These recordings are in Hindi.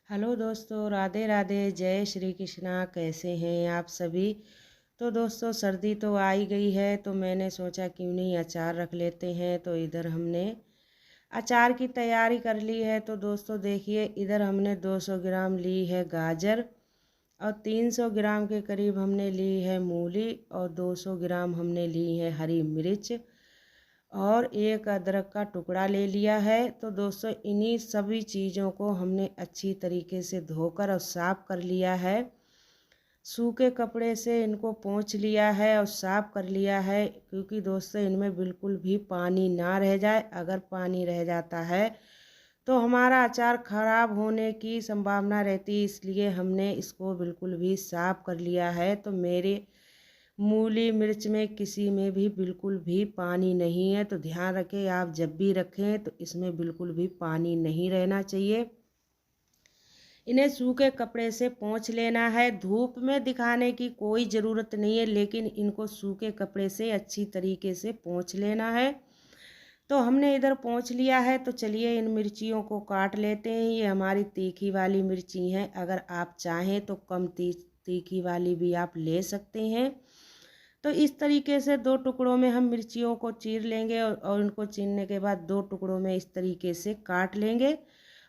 हेलो दोस्तों, राधे राधे, जय श्री कृष्णा। कैसे हैं आप सभी। तो दोस्तों, सर्दी तो आ ही गई है, तो मैंने सोचा क्यों नहीं अचार रख लेते हैं। तो इधर हमने अचार की तैयारी कर ली है। तो दोस्तों देखिए, इधर हमने 200 ग्राम ली है गाजर और 300 ग्राम के करीब हमने ली है मूली और 200 ग्राम हमने ली है हरी मिर्च और एक अदरक का टुकड़ा ले लिया है। तो दोस्तों, इन्हीं सभी चीज़ों को हमने अच्छी तरीके से धोकर और साफ़ कर लिया है। सूखे कपड़े से इनको पोंछ लिया है और साफ़ कर लिया है, क्योंकि दोस्तों इनमें बिल्कुल भी पानी ना रह जाए। अगर पानी रह जाता है तो हमारा अचार ख़राब होने की संभावना रहती है, इसलिए हमने इसको बिल्कुल भी साफ़ कर लिया है। तो मेरे मूली मिर्च में किसी में भी बिल्कुल भी पानी नहीं है। तो ध्यान रखें, आप जब भी रखें तो इसमें बिल्कुल भी पानी नहीं रहना चाहिए। इन्हें सूखे कपड़े से पोंछ लेना है। धूप में दिखाने की कोई ज़रूरत नहीं है, लेकिन इनको सूखे कपड़े से अच्छी तरीके से पोंछ लेना है। तो हमने इधर पोंछ लिया है। तो चलिए इन मिर्चियों को काट लेते हैं। ये हमारी तीखी वाली मिर्ची हैं। अगर आप चाहें तो कम तीखी वाली भी आप ले सकते हैं। तो इस तरीके से दो टुकड़ों में हम मिर्चियों को चीर लेंगे और उनको चीरने के बाद दो टुकड़ों में इस तरीके से काट लेंगे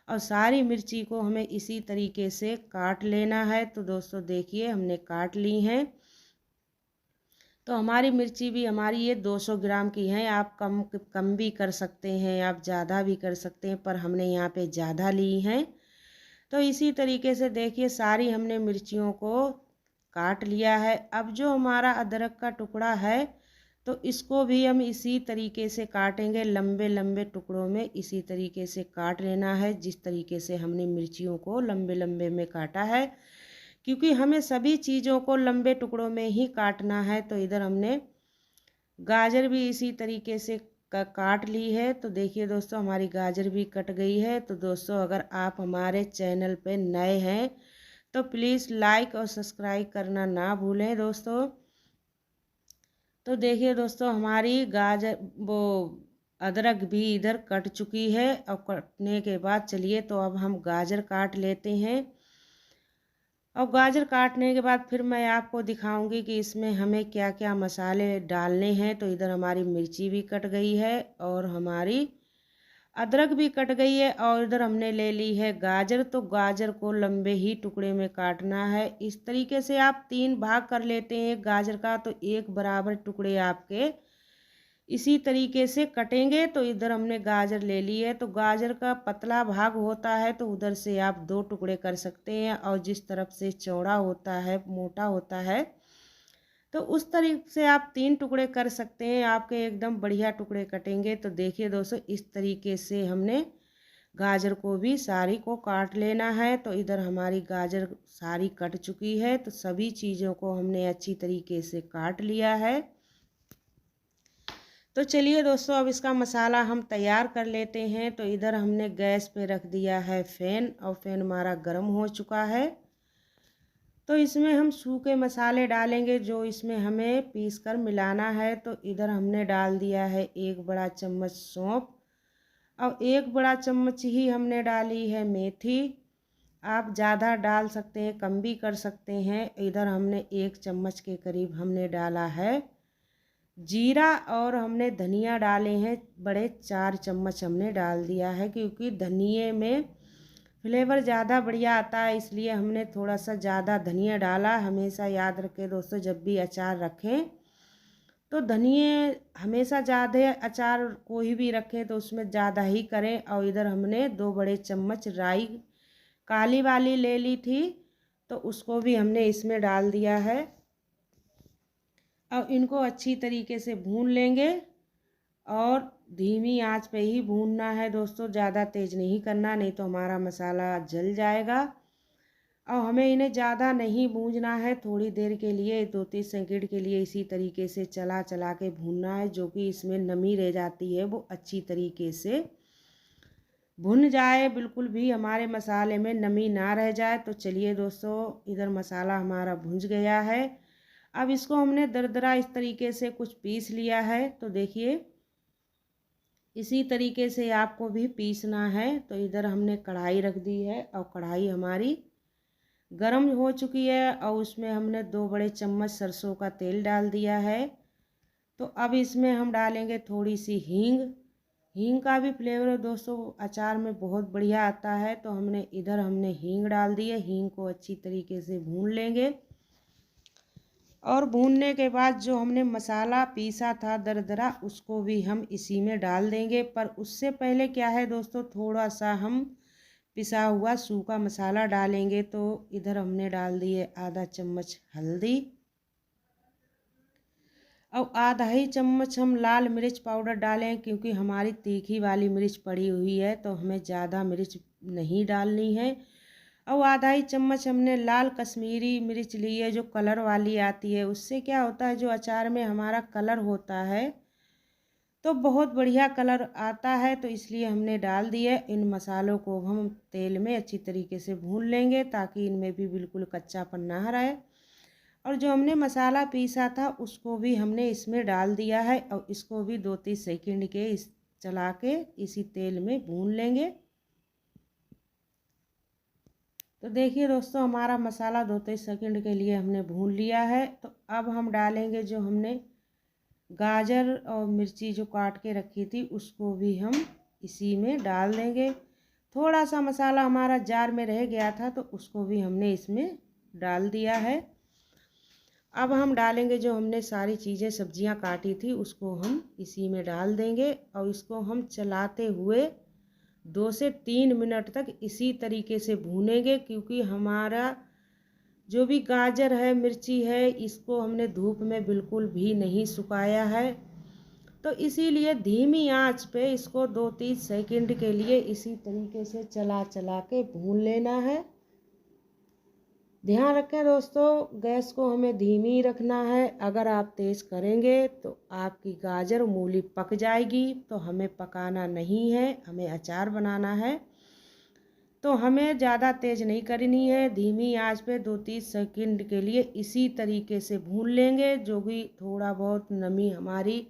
और सारी मिर्ची को हमें इसी तरीके से काट लेना है। तो दोस्तों देखिए, हमने काट ली हैं। तो हमारी मिर्ची भी हमारी ये 200 ग्राम की है। आप कम भी कर सकते हैं, आप ज़्यादा भी कर सकते हैं, पर हमने यहाँ पे ज़्यादा ली हैं। तो इसी तरीके से देखिए, सारी हमने मिर्चियों को काट लिया है। अब जो हमारा अदरक का टुकड़ा है, तो इसको भी हम इसी तरीके से काटेंगे, लंबे लंबे टुकड़ों में इसी तरीके से काट लेना है, जिस तरीके से हमने मिर्चियों को लंबे लंबे में काटा है, क्योंकि हमें सभी चीज़ों को लंबे टुकड़ों में ही काटना है। तो इधर हमने गाजर भी इसी तरीके से काट ली है। तो देखिए दोस्तों, हमारी गाजर भी कट गई है। तो दोस्तों, अगर आप हमारे चैनल पे नए हैं तो प्लीज़ लाइक और सब्सक्राइब करना ना भूलें दोस्तों। तो देखिए दोस्तों, हमारी गाजर अदरक भी इधर कट चुकी है। और कटने के बाद चलिए, तो अब हम गाजर काट लेते हैं। और गाजर काटने के बाद फिर मैं आपको दिखाऊंगी कि इसमें हमें क्या क्या मसाले डालने हैं। तो इधर हमारी मिर्ची भी कट गई है और हमारी अदरक भी कट गई है और इधर हमने ले ली है गाजर। तो गाजर को लंबे ही टुकड़े में काटना है। इस तरीके से आप 3 भाग कर लेते हैं गाजर का, तो एक बराबर टुकड़े आपके इसी तरीके से कटेंगे। तो इधर हमने गाजर ले ली है। तो गाजर का पतला भाग होता है, तो उधर से आप 2 टुकड़े कर सकते हैं, और जिस तरफ से चौड़ा होता है, मोटा होता है, तो उस तरीके से आप 3 टुकड़े कर सकते हैं। आपके एकदम बढ़िया टुकड़े कटेंगे। तो देखिए दोस्तों, इस तरीके से हमने गाजर को भी सारी को काट लेना है। तो इधर हमारी गाजर सारी कट चुकी है। तो सभी चीज़ों को हमने अच्छी तरीके से काट लिया है। तो चलिए दोस्तों, अब इसका मसाला हम तैयार कर लेते हैं। तो इधर हमने गैस पे रख दिया है फ़ैन, और फ़ैन हमारा गर्म हो चुका है। तो इसमें हम सूखे मसाले डालेंगे, जो इसमें हमें पीस कर मिलाना है। तो इधर हमने डाल दिया है 1 बड़ा चम्मच सौंफ और 1 बड़ा चम्मच ही हमने डाली है मेथी। आप ज़्यादा डाल सकते हैं, कम भी कर सकते हैं। इधर हमने 1 चम्मच के करीब हमने डाला है जीरा, और हमने धनिया डाले हैं बड़े 4 चम्मच हमने डाल दिया है, क्योंकि धनिए में फ्लेवर ज़्यादा बढ़िया आता है, इसलिए हमने थोड़ा सा ज़्यादा धनिया डाला। हमेशा याद रखें दोस्तों, जब भी अचार रखें तो धनिए हमेशा ज़्यादा, अचार कोई भी रखें तो उसमें ज़्यादा ही करें। और इधर हमने 2 बड़े चम्मच राई काली वाली ले ली थी, तो उसको भी हमने इसमें डाल दिया है। अब इनको अच्छी तरीके से भून लेंगे, और धीमी आंच पे ही भूनना है दोस्तों, ज़्यादा तेज़ नहीं करना, नहीं तो हमारा मसाला जल जाएगा। और हमें इन्हें ज़्यादा नहीं भूनना है, थोड़ी देर के लिए, 2-3 सेकंड के लिए इसी तरीके से चला चला के भूनना है, जो कि इसमें नमी रह जाती है वो अच्छी तरीके से भुन जाए, बिल्कुल भी हमारे मसाले में नमी ना रह जाए। तो चलिए दोस्तों, इधर मसाला हमारा भुंज गया है। अब इसको हमने दरदरा इस तरीके से कुछ पीस लिया है। तो देखिए, इसी तरीके से आपको भी पीसना है। तो इधर हमने कढ़ाई रख दी है और कढ़ाई हमारी गरम हो चुकी है और उसमें हमने 2 बड़े चम्मच सरसों का तेल डाल दिया है। तो अब इसमें हम डालेंगे थोड़ी सी हींग। हींग का भी फ्लेवर दोस्तों अचार में बहुत बढ़िया आता है। तो हमने हींग डाल दी है। हींग को अच्छी तरीके से भून लेंगे और भूनने के बाद जो हमने मसाला पीसा था दरदरा उसको भी हम इसी में डाल देंगे। पर उससे पहले क्या है दोस्तों, थोड़ा सा हम पिसा हुआ सूखा मसाला डालेंगे। तो इधर हमने डाल दिए आधा चम्मच हल्दी और आधा ही चम्मच हम लाल मिर्च पाउडर डालें, क्योंकि हमारी तीखी वाली मिर्च पड़ी हुई है तो हमें ज़्यादा मिर्च नहीं डालनी है। और आधा ही चम्मच हमने लाल कश्मीरी मिर्च ली है, जो कलर वाली आती है। उससे क्या होता है, जो अचार में हमारा कलर होता है तो बहुत बढ़िया कलर आता है। तो इसलिए हमने डाल दिए। इन मसालों को हम तेल में अच्छी तरीके से भून लेंगे ताकि इनमें भी बिल्कुल कच्चापन ना रहे। और जो हमने मसाला पीसा था उसको भी हमने इसमें डाल दिया है और इसको भी 2-3 सेकंड के चला के इसी तेल में भून लेंगे। तो देखिए दोस्तों, हमारा मसाला 2-3 सेकंड के लिए हमने भून लिया है। तो अब हम डालेंगे जो हमने गाजर और मिर्ची जो काट के रखी थी उसको भी हम इसी में डाल देंगे। थोड़ा सा मसाला हमारा जार में रह गया था तो उसको भी हमने इसमें डाल दिया है। अब हम डालेंगे जो हमने सारी चीज़ें सब्जियां काटी थी उसको हम इसी में डाल देंगे और इसको हम चलाते हुए 2 से 3 मिनट तक इसी तरीके से भूनेंगे, क्योंकि हमारा जो भी गाजर है मिर्ची है इसको हमने धूप में बिल्कुल भी नहीं सुखाया है। तो इसीलिए धीमी आंच पे इसको 2-3 सेकंड के लिए इसी तरीके से चला चला के भून लेना है। ध्यान रखें दोस्तों, गैस को हमें धीमी ही रखना है। अगर आप तेज़ करेंगे तो आपकी गाजर मूली पक जाएगी। तो हमें पकाना नहीं है, हमें अचार बनाना है। तो हमें ज़्यादा तेज़ नहीं करनी है, धीमी आंच पे 2-3 सेकंड के लिए इसी तरीके से भून लेंगे। जो भी थोड़ा बहुत नमी हमारी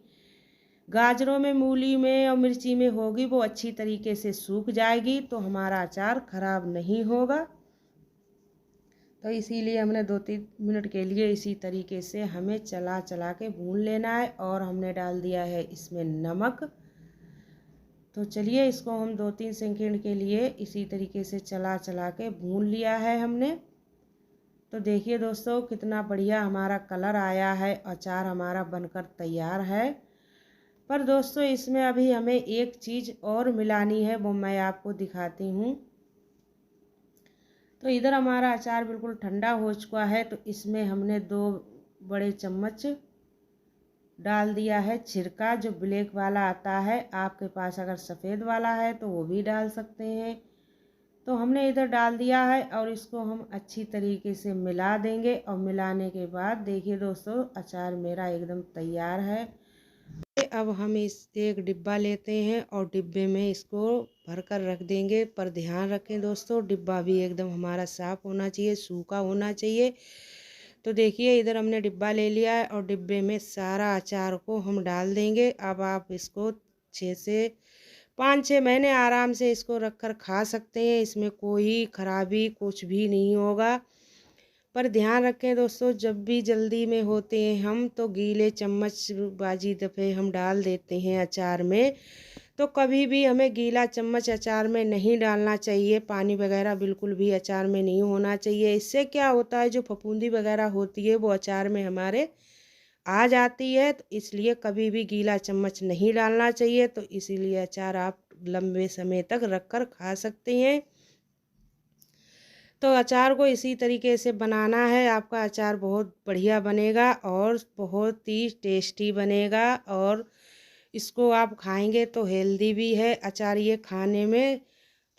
गाजरों में, मूली में और मिर्ची में होगी वो अच्छी तरीके से सूख जाएगी, तो हमारा अचार ख़राब नहीं होगा। तो इसीलिए हमने 2-3 मिनट के लिए इसी तरीके से हमें चला चला के भून लेना है। और हमने डाल दिया है इसमें नमक। तो चलिए इसको हम 2-3 सेकंड के लिए इसी तरीके से चला चला के भून लिया है हमने। तो देखिए दोस्तों, कितना बढ़िया हमारा कलर आया है, अचार हमारा बनकर तैयार है। पर दोस्तों इसमें अभी हमें एक चीज़ और मिलानी है, वो मैं आपको दिखाती हूँ। तो इधर हमारा अचार बिल्कुल ठंडा हो चुका है। तो इसमें हमने 2 बड़े चम्मच डाल दिया है छिरका, जो ब्लैक वाला आता है। आपके पास अगर सफ़ेद वाला है तो वो भी डाल सकते हैं। तो हमने इधर डाल दिया है और इसको हम अच्छी तरीके से मिला देंगे। और मिलाने के बाद देखिए दोस्तों, अचार मेरा एकदम तैयार है। अब हम इस एक डिब्बा लेते हैं और डिब्बे में इसको भरकर रख देंगे। पर ध्यान रखें दोस्तों, डिब्बा भी एकदम हमारा साफ़ होना चाहिए, सूखा होना चाहिए। तो देखिए इधर हमने डिब्बा ले लिया है और डिब्बे में सारा अचार को हम डाल देंगे। अब आप इसको 5-6 महीने आराम से इसको रखकर खा सकते हैं, इसमें कोई खराबी कुछ भी नहीं होगा। पर ध्यान रखें दोस्तों, जब भी जल्दी में होते हैं हम तो गीले चम्मच बाजी दफ़े हम डाल देते हैं अचार में। तो कभी भी हमें गीला चम्मच अचार में नहीं डालना चाहिए। पानी वगैरह बिल्कुल भी अचार में नहीं होना चाहिए। इससे क्या होता है, जो फफूंदी वगैरह होती है वो अचार में हमारे आ जाती है। तो इसलिए कभी भी गीला चम्मच नहीं डालना चाहिए। तो इसीलिए अचार आप लंबे समय तक रख कर खा सकते हैं। तो अचार को इसी तरीके से बनाना है, आपका अचार बहुत बढ़िया बनेगा और बहुत ही टेस्टी बनेगा। और इसको आप खाएंगे तो हेल्दी भी है अचार ये खाने में।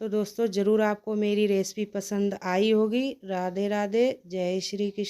तो दोस्तों ज़रूर आपको मेरी रेसिपी पसंद आई होगी। राधे राधे, जय श्री कृष्ण।